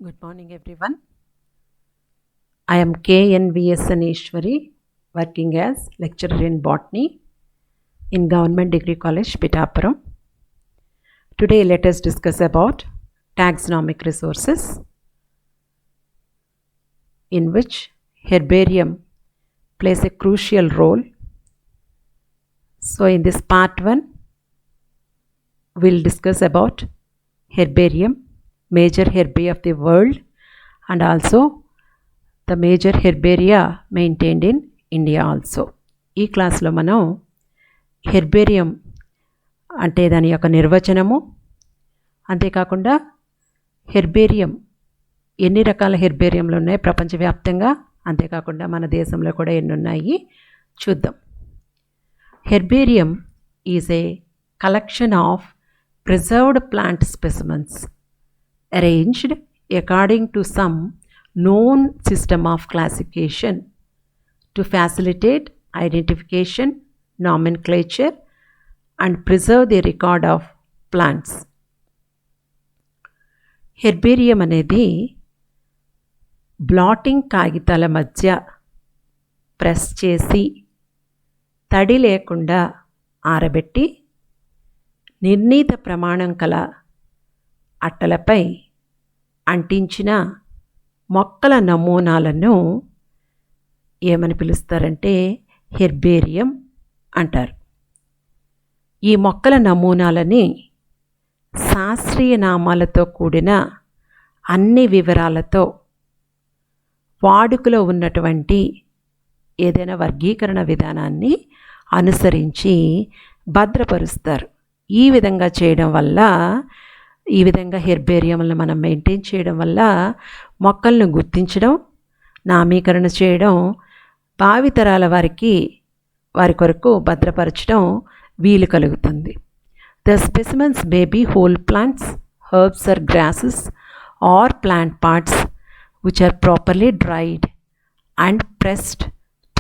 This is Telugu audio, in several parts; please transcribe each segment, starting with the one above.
Good morning, everyone. I am KNVS Aneshwari, working as lecturer in botany in Government Degree College, Pittapuram. Today, let us discuss about taxonomic resources, in which herbarium plays a crucial role. So, in this part 1, we'll discuss about herbarium, major herbaria of the world, and also the major herbaria maintained in India also. ఈ క్లాస్లో మనం హెర్బేరియం అంటే దాని యొక్క నిర్వచనము, అంతేకాకుండా హెర్బేరియం ఎన్ని రకాల హెర్బేరియంలు ఉన్నాయి ప్రపంచవ్యాప్తంగా, అంతేకాకుండా మన దేశంలో కూడా ఎన్ని ఉన్నాయి చూద్దాం. Herbarium is a collection of preserved plant specimens arranged according to some known system of classification to facilitate identification, nomenclature, and preserve the record of plants. Herbarium అనేది బ్లాటింగ్ కాగితాల మధ్య ప్రెస్ చేసి తడి లేకుండా ఆరబెట్టి నిర్ణీత ప్రమాణం కల అట్టలపై అంటించిన మొక్కల నమూనాలను ఏమని పిలుస్తారంటే హెర్బేరియం అంటారు. ఈ మొక్కల నమూనాలని శాస్త్రీయ నామాలతో కూడిన అన్ని వివరాలతో వాడుకలో ఉన్నటువంటి ఏదైనా వర్గీకరణ విధానాన్ని అనుసరించి భద్రపరుస్తారు. ఈ విధంగా చేయడం వల్ల, ఈ విధంగా హెర్బేరియంలను మనం మెయింటైన్ చేయడం వల్ల మొక్కలను గుర్తించడం, నామీకరణ చేయడం, భావితరాల వారి కొరకు భద్రపరచడం వీలు కలుగుతుంది. The specimens may be whole plants, herbs or grasses or plant parts which are properly dried and pressed,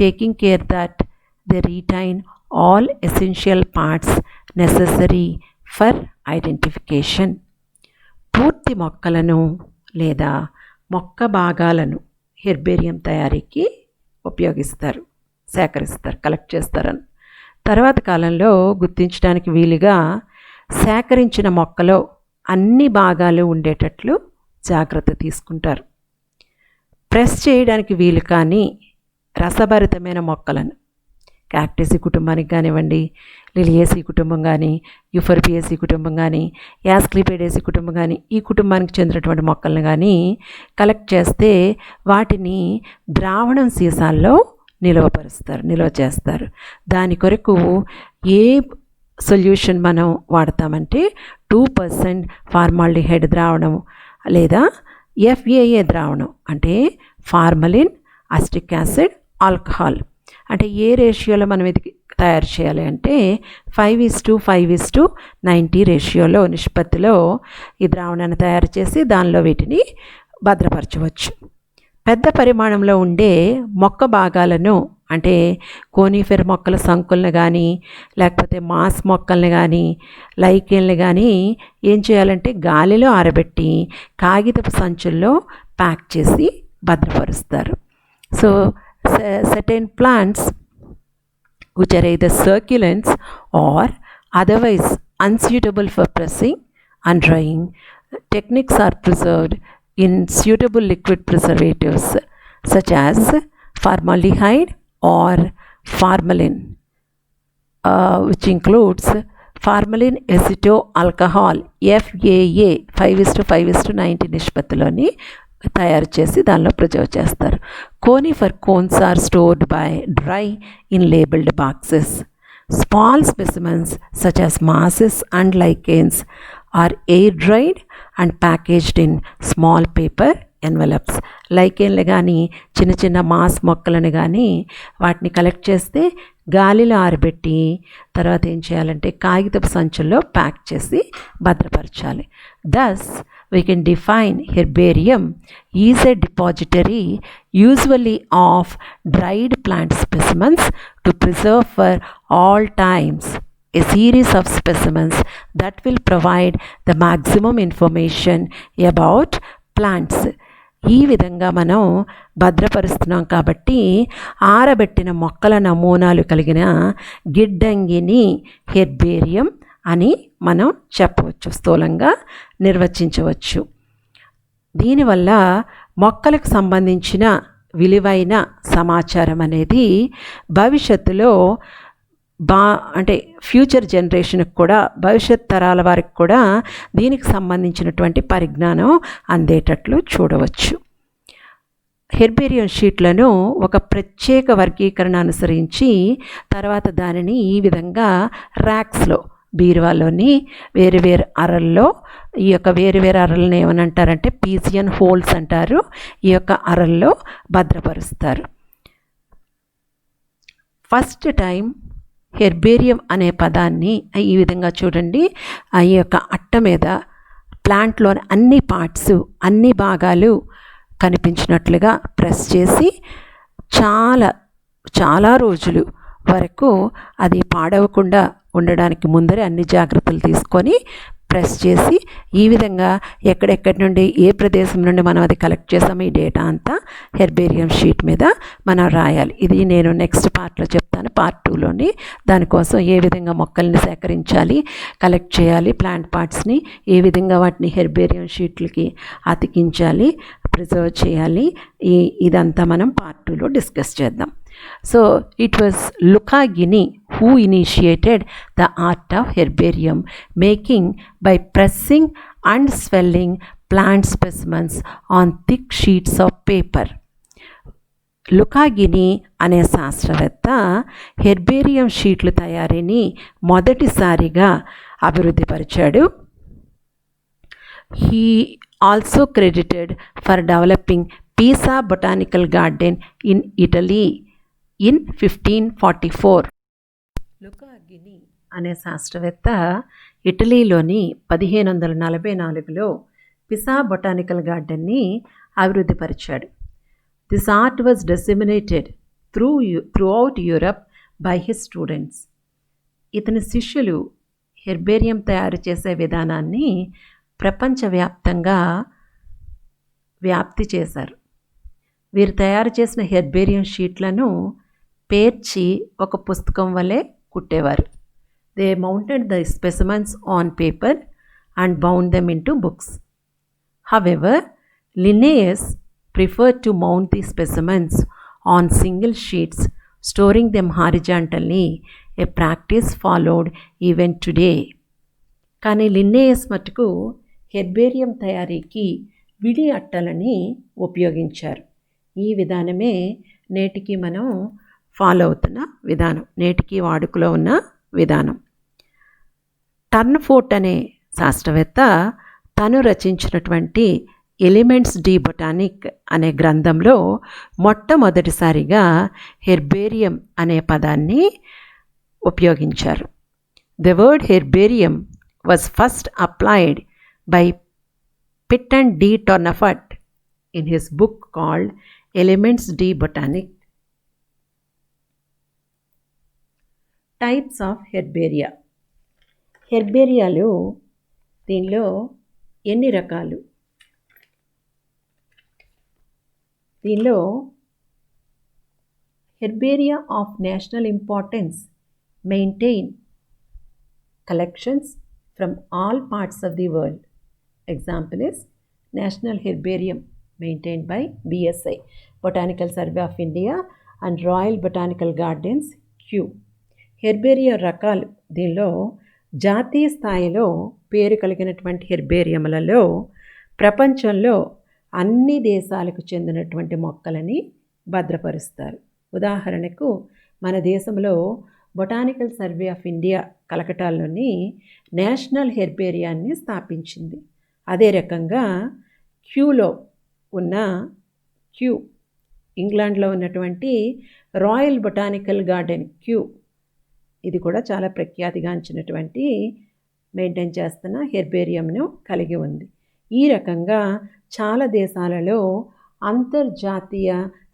taking care that they retain all essential parts necessary for identification. పూర్తి మొక్కలను లేదా మొక్క భాగాలను హెర్బేరియం తయారీకి ఉపయోగిస్తారు, సేకరిస్తారు, కలెక్ట్ చేస్తారని. తర్వాత కాలంలో గుర్తించడానికి వీలుగా సేకరించిన మొక్కలో అన్ని భాగాలు ఉండేటట్లు జాగ్రత్త తీసుకుంటారు. ప్రెస్ చేయడానికి వీలు కాని రసభరితమైన మొక్కలను, క్యాక్టసీ కుటుంబానికి కానివ్వండి, లిలియేసీ కుటుంబం కానీ, యూఫర్బియేసీ కుటుంబం కానీ, యాస్క్లిపిడేసీ కుటుంబం కానీ, ఈ కుటుంబానికి చెందినటువంటి మొక్కలను కానీ కలెక్ట్ చేస్తే వాటిని ద్రావణం సీసాల్లో నిల్వ చేస్తారు. దాని కొరకు ఏ సొల్యూషన్ మనం వాడతామంటే 2% ఫార్మాల్డిహైడ్ ద్రావణం లేదా FAA ద్రావణం, అంటే ఫార్మలిన్, అసిటిక్ యాసిడ్, ఆల్కహాల్. అంటే ఏ రేషియోలో మనం ఇది తయారు చేయాలి అంటే 5:5:90 రేషియోలో, నిష్పత్తిలో ఈ ద్రావణాన్ని తయారు చేసి దానిలో వీటిని భద్రపరచవచ్చు. పెద్ద పరిమాణంలో ఉండే మొక్క భాగాలను, అంటే కోనిఫెర్ మొక్కల సంకులను కానీ, లేకపోతే మాస్ మొక్కల్ని కానీ, లైకెన్లు కానీ ఏం చేయాలంటే గాలిలో ఆరబెట్టి కాగితపు సంచుల్లో ప్యాక్ చేసి భద్రపరుస్తారు. So certain plants which are either succulents or otherwise unsuitable for pressing and drying techniques are preserved in suitable liquid preservatives such as formaldehyde or formalin, which includes formalin aceto alcohol FAA 5:5:90 నిష్పత్తిలోని తయారు చేసి దానిలో ప్రిజర్వ్ చేస్తారు. Conifer cones are stored by dry in labelled boxes. Small specimens such as mosses and lichens are air dried and packaged in small paper envelopes. లైకెన్లు కానీ, చిన్న చిన్న మాస్ మొక్కలను కానీ వాటిని కలెక్ట్ చేస్తే గాలిలో ఆరబెట్టి తర్వాత ఏం చేయాలంటే కాగితపు సంచుల్లో ప్యాక్ చేసి భద్రపరచాలి. Thus, we can define herbarium is a depository usually of dried plant specimens to preserve for all times a series of specimens that will provide the maximum information about plants ఈ విధంగా మనం భద్రపరుస్తున్నాం. కాబట్టి ఆరబెట్టిన మొక్కల నమూనాలు కలిగిన గిడ్డంగిని హెర్బేరియం అని మనం చెప్పవచ్చు, స్థూలంగా నిర్వచించవచ్చు. దీనివల్ల మొక్కలకు సంబంధించిన విలువైన సమాచారం అనేది భవిష్యత్తులో అంటే ఫ్యూచర్ జనరేషన్కి కూడా, భవిష్యత్ తరాల వారికి కూడా దీనికి సంబంధించినటువంటి పరిజ్ఞానం అందేటట్లు చూడవచ్చు. హెర్బేరియం షీట్లను ఒక ప్రత్యేక వర్గీకరణ అనుసరించి తర్వాత దానిని ఈ విధంగా ర్యాక్స్లో, బీరువాలోని వేరు అరల్లో, ఈ యొక్క వేరు అరలను ఏమనంటారంటే పీజియన్ హోల్స్ అంటారు, ఈ యొక్క అరల్లో భద్రపరుస్తారు. ఫస్ట్ టైం హెర్బేరియం అనే పదాన్ని ఈ విధంగా చూడండి, ఈ యొక్క అట్ట మీద ప్లాంట్లోని అన్ని పార్ట్స్, అన్ని భాగాలు కనిపించినట్లుగా ప్రెస్ చేసి చాలా రోజులు వరకు అది పాడవకుండా ఉండడానికి ముందరే అన్ని జాగ్రత్తలు తీసుకొని ప్రెస్ చేసి ఈ విధంగా ఎక్కడెక్కడి నుండి, ఏ ప్రదేశం నుండి మనం అది కలెక్ట్ చేసామో ఈ డేటా అంతా హెర్బేరియం షీట్ మీద మనం రాయాలి. ఇది నేను నెక్స్ట్ పార్ట్లో చెప్తాను, పార్ట్ 2లోని. దానికోసం ఏ విధంగా మొక్కల్ని సేకరించాలి, కలెక్ట్ చేయాలి, ప్లాంట్ పార్ట్స్ని ఏ విధంగా వాటిని హెర్బేరియం షీట్లకి అతికించాలి, ప్రిజర్వ్ చేయాలి, ఇదంతా మనం పార్ట్ 2లో డిస్కస్ చేద్దాం. So it was Luca Ghini who initiated the art of herbarium making by pressing and swelling plant specimens on thick sheets of paper. Luka Ghini అనే శాస్త్రవేత్త హెర్బేరియం షీట్లు తయారీని మొదటిసారిగా అభివృద్ధిపరిచాడు. He also credited for developing Pisa Botanical Garden in Italy in 1544. Luka Ghini అనే శాస్త్రవేత్త ఇటలీలోని 1544లో పిసా బొటానికల్ గార్డెన్ని అభివృద్ధిపరిచాడు. This art was disseminated throughout Europe by his students. ఇతని శిష్యులు హెర్బేరియం తయారు చేసే విధానాన్ని ప్రపంచవ్యాప్తంగా వ్యాప్తి చేశారు. వీరు తయారు చేసిన హెర్బేరియం షీట్లను పేర్చి ఒక పుస్తకం వలె కుట్టేవారు. They mounted the specimens on paper and bound them into books. However, Linnaeus preferred to mount the specimens on single sheets, storing them horizontally, a practice followed even today. కానీ లిన్నేయస్ మటుకు హెర్బేరియం తయారీకి విడి అట్టలని ఉపయోగించారు. ఈ విధానమే నేటికి మనం ఫాలో అవుతున్న విధానం, నేటికి వాడుకలో ఉన్న విధానం. టర్న్ఫోర్ట్ అనే శాస్త్రవేత్త తను రచించినటువంటి ఎలిమెంట్స్ డి బొటానిక్ అనే గ్రంథంలో మొట్టమొదటిసారిగా హెర్బేరియం అనే పదాన్ని ఉపయోగించారు. The word herbarium was first applied by Pitton de Tournefort in his book called Elements de Botanique. Types of Herbaria. హెర్బేరియాలు దీనిలో ఎన్ని రకాలు? దీనిలో herbaria of national importance maintain collections from all parts of the world. Example is national herbarium maintained by BSI, Botanical Survey of India, and Royal Botanical Gardens, Kew. హెర్బేరియా రకాలు దీనిలో జాతీయ స్థాయిలో పేరు కలిగినటువంటి హెర్బేరియంలలో ప్రపంచంలో అన్ని దేశాలకు చెందినటువంటి మొక్కలని భద్రపరుస్తారు. ఉదాహరణకు మన దేశంలో బొటానికల్ సర్వే ఆఫ్ ఇండియా కలకటాలోని నేషనల్ హెర్బేరియాన్ని స్థాపించింది. అదే రకంగా క్యూలో ఉన్న క్యూ, ఇంగ్లాండ్లో ఉన్నటువంటి రాయల్ బొటానికల్ గార్డెన్ క్యూ, ఇది కూడా చాలా ప్రఖ్యాతిగాంచినటువంటి మెయింటైన్ చేస్తున్న హెర్బేరియంను కలిగి ఉంది. ఈ రకంగా చాలా దేశాలలో అంతర్జాతీయ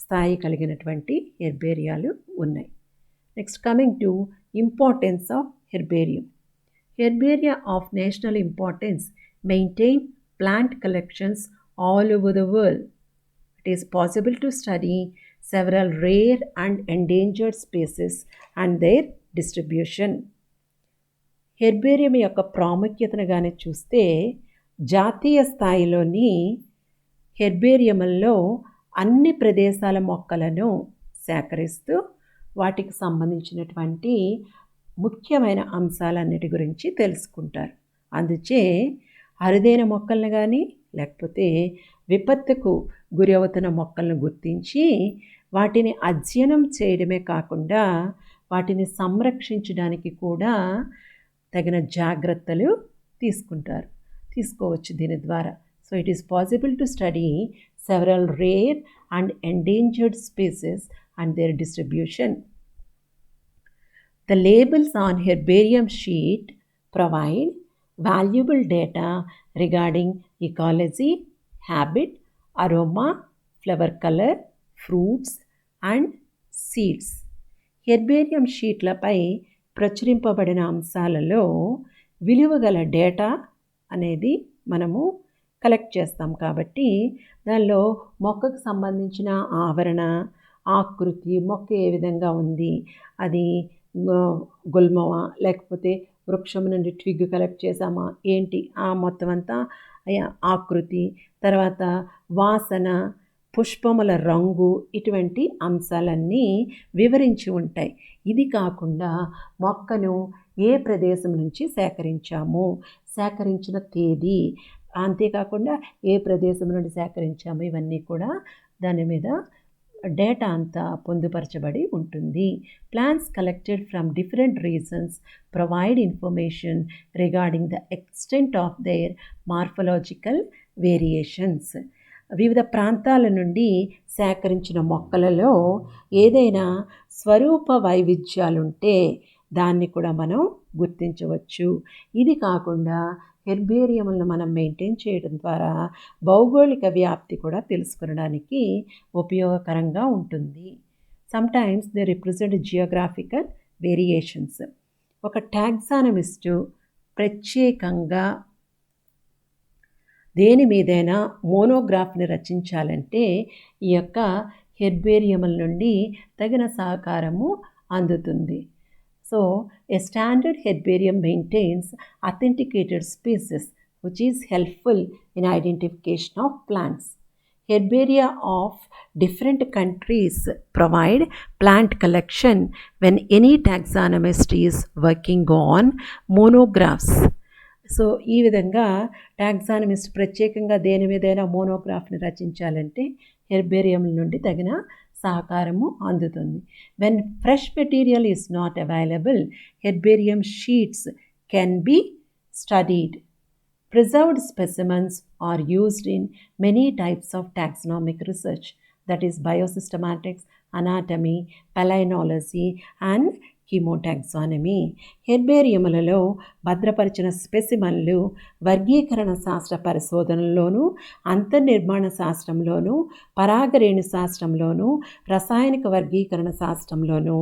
స్థాయి కలిగినటువంటి హెర్బేరియాలు ఉన్నాయి. Next coming to importance of herbarium. Herbaria of national importance maintain plant collections all over the world. It is possible to study several rare and endangered species and their distribution. Herbarium యొక్క ప్రాముఖ్యతను కానీ చూస్తే జాతీయ స్థాయిలోని హెర్బేరియంలో అన్ని ప్రదేశాల మొక్కలను సేకరిస్తూ వాటికి సంబంధించినటువంటి ముఖ్యమైన అంశాలన్నిటి గురించి తెలుసుకుంటారు. అందుచే అరుదైన మొక్కలను కానీ లేకపోతే విపత్తుకు గురి అవుతున్న మొక్కలను గుర్తించి వాటిని అధ్యయనం చేయడమే కాకుండా వాటిని సంరక్షించడానికి కూడా తగిన జాగ్రత్తలు తీసుకోవచ్చు దీని ద్వారా. So it is possible to study several rare and endangered species and their distribution. The labels on herbarium sheet provide valuable data regarding ecology, habit, aroma, flower color, fruits and seeds. Herbarium షీట్లపై ప్రచురింపబడిన అంశాలలో విలువగల డేటా అనేది మనము కలెక్ట్ చేస్తాం. కాబట్టి దానిలో మొక్కకు సంబంధించిన ఆవరణ, ఆకృతి, మొక్క ఏ విధంగా ఉంది, అది గుల్మవా లేకపోతే వృక్షం నుండి ట్విగ్ కలెక్ట్ చేసామా ఏంటి, ఆ మొత్తం అంతా ఆకృతి, తర్వాత వాసన, పుష్పముల రంగు, ఇటువంటి అంశాలన్నీ వివరించి ఉంటాయి. ఇది కాకుండా మొక్కను ఏ ప్రదేశం నుంచి సేకరించాము, సేకరించిన తేదీ, అంతేకాకుండా ఏ ప్రదేశం నుండి సేకరించాము, ఇవన్నీ కూడా దాని మీద డేటా అంతా పొందుపరచబడి ఉంటుంది. Plants collected from different reasons provide information regarding the extent of their morphological variations. వివిధ ప్రాంతాల నుండి సేకరించిన మొక్కలలో ఏదైనా స్వరూప వైవిధ్యాలుంటే దాన్ని కూడా మనం గుర్తించవచ్చు. ఇది కాకుండా హెర్బేరియంలను మనం మెయింటైన్ చేయడం ద్వారా భౌగోళిక వ్యాప్తి కూడా తెలుసుకొనడానికి ఉపయోగకరంగా ఉంటుంది. Sometimes they represent geographical variations. ఒక టాక్సానమిస్టు ప్రత్యేకంగా దేని మీదైనా మోనోగ్రాఫ్ని రచించాలంటే ఈ యొక్క హెర్బేరియంల నుండి తగిన సహకారము అందుతుంది. So, a standard herbarium maintains authenticated species, which is helpful in identification of plants. Herbaria of different countries provide plant collection when any taxonomist is working on monographs. So ఈ విధంగా టాక్సానమిస్ట్ ప్రత్యేకంగా దేని మీదైనా మోనోగ్రాఫ్ని రచించాలంటే హెర్బేరియం నుండి తగిన సహకారము అందుతుంది. When fresh material is not available, herbarium sheets can be studied. Preserved specimens are used in many types of taxonomic research, that is biosystematics, anatomy, palynology and chemotaxonomy. హెర్బేరియంలలో భద్రపరిచిన స్పెసిమన్లు వర్గీకరణ శాస్త్ర పరిశోధనలోనూ, అంతర్నిర్మాణ శాస్త్రంలోనూ, పరాగరేణు శాస్త్రంలోనూ, రసాయనిక వర్గీకరణ శాస్త్రంలోనూ,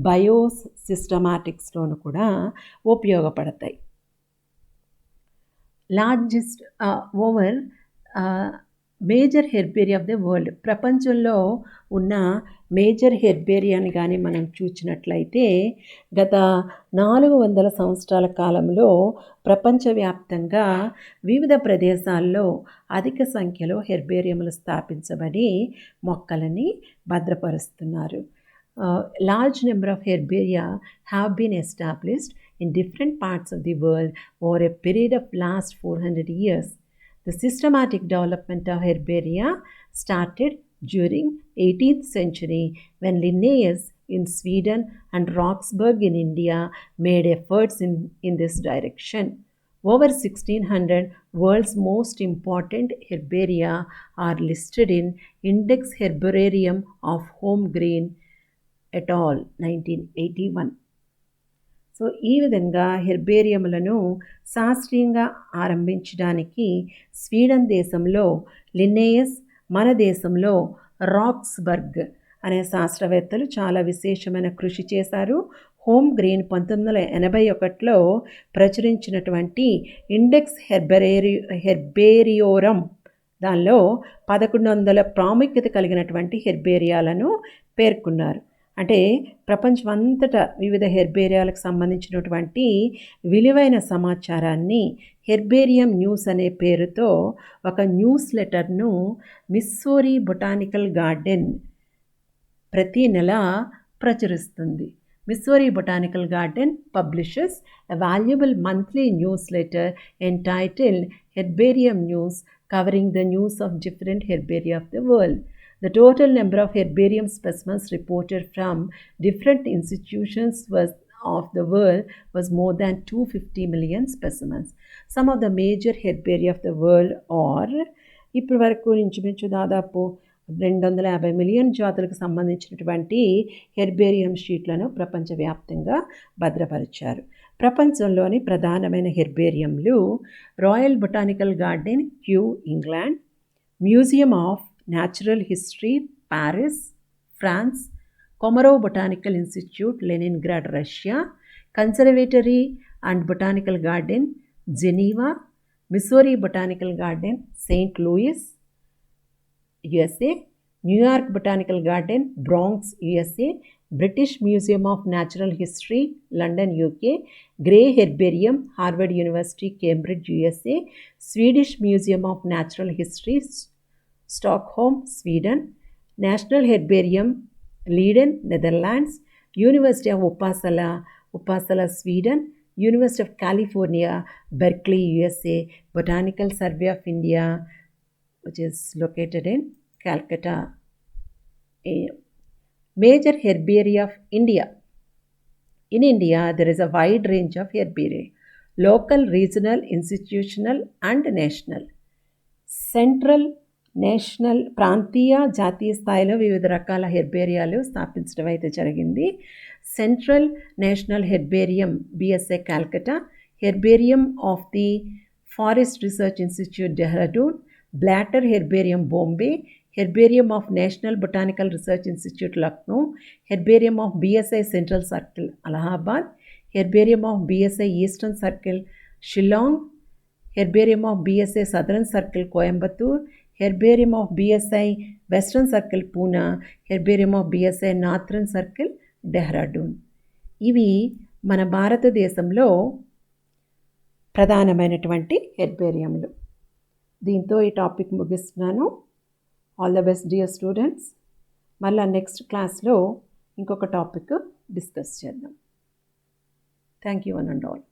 బయోసిస్టమాటిక్స్లోనూ కూడా ఉపయోగపడతాయి. Largest over major herbaria of the world, ప్రపంచంలో ఉన్న మేజర్ హెర్బేరియాని కానీ మనం చూసినట్లయితే గత 400 సంవత్సరాల కాలంలో ప్రపంచవ్యాప్తంగా వివిధ ప్రదేశాల్లో అధిక సంఖ్యలో హెర్బేరియంలు స్థాపించబడి మొక్కలని భద్రపరుస్తున్నారు. Large number of herbaria have been established in different parts of the world over a period of last 400 years. The systematic development of herbaria started during 18th century when Linnaeus in Sweden and Roxburgh in India made efforts in this direction. Over 1600 world's most important herbaria are listed in Index Herbarium of Holmgren et al. 1981. So ఈ విధంగా హెర్బేరియంలను శాస్త్రీయంగా ఆరంభించడానికి స్వీడన్ దేశంలో లిన్నేయస్, మన దేశంలో రాక్స్బర్గ్ అనే శాస్త్రవేత్తలు చాలా విశేషమైన కృషి చేశారు. హోమ్గ్రెన్ 1981లో ప్రచురించినటువంటి ఇండెక్స్ హెర్బేరియోరం దానిలో 1100 ప్రాముఖ్యత కలిగినటువంటి హెర్బేరియాలను పేర్కొన్నారు. అంటే ప్రపంచమంతటా వివిధ హెర్బేరియాలకు సంబంధించినటువంటి విలువైన సమాచారాన్ని హెర్బేరియం న్యూస్ అనే పేరుతో ఒక న్యూస్ లెటర్ను మిస్సూరీ బొటానికల్ గార్డెన్ ప్రతి నెల ప్రచురిస్తుంది. Missouri Botanical Garden publishes a valuable monthly newsletter entitled Herbarium News, covering the news of different herbaria of the world. The total number of herbarium specimens reported from different institutions of the world was more than 250 million specimens. Some of the major herbaria of the world are ఇప్పటి వరకు ఇంచుమించు దాదాపు 250 మిలియన్ జాతులకు సంబంధించినటువంటి హెర్బేరియం షీట్లను ప్రపంచవ్యాప్తంగా భద్రపరిచారు. ప్రపంచంలోని ప్రధానమైన హెర్బేరియంలు Royal Botanical Garden, Kew, England, Museum of Natural History, Paris, France, Komarov Botanical Institute, Leningrad, Russia, Conservatory and Botanical Garden, Geneva, Missouri Botanical Garden, Saint Louis, USA, New York Botanical Garden, Bronx, USA, British Museum of Natural History, London, UK, Gray Herbarium, Harvard University, Cambridge, USA, Swedish Museum of Natural History, Stockholm, Sweden, National Herbarium, Leiden, Netherlands, University of Uppsala, Sweden, University of California, Berkeley, USA, Botanical Survey of India, which is located in Calcutta. Major herbaria of India. In India, there is a wide range of herbaria: local, regional, institutional, and national. Central, national, ప్రాంతీయ, జాతీయ స్థాయిలో వివిధ రకాల హెర్బేరియాలు స్థాపించడం అయితే జరిగింది. Central national herbarium, BSA, Calcutta, herbarium of the forest research institute, Dehradun, Blatter Herbarium, Bombay, Herbarium of National Botanical Research Institute, Lucknow, Herbarium of BSI Central Circle, Allahabad, Herbarium of BSI Eastern Circle, Shillong, Herbarium of BSI Southern Circle, Coimbatore, Herbarium of BSI Western Circle, Pune, Herbarium of BSI Northern Circle, Dehradun. ఇవి మన భారతదేశంలో ప్రధానమైనటువంటి హెర్బేరియంలు. దీంతో ఈ టాపిక్ ముగిస్తున్నాను. All the best dear students. మళ్ళీ నెక్స్ట్ క్లాస్లో ఇంకొక టాపిక్ డిస్కస్ చేద్దాం. Thank you one and all.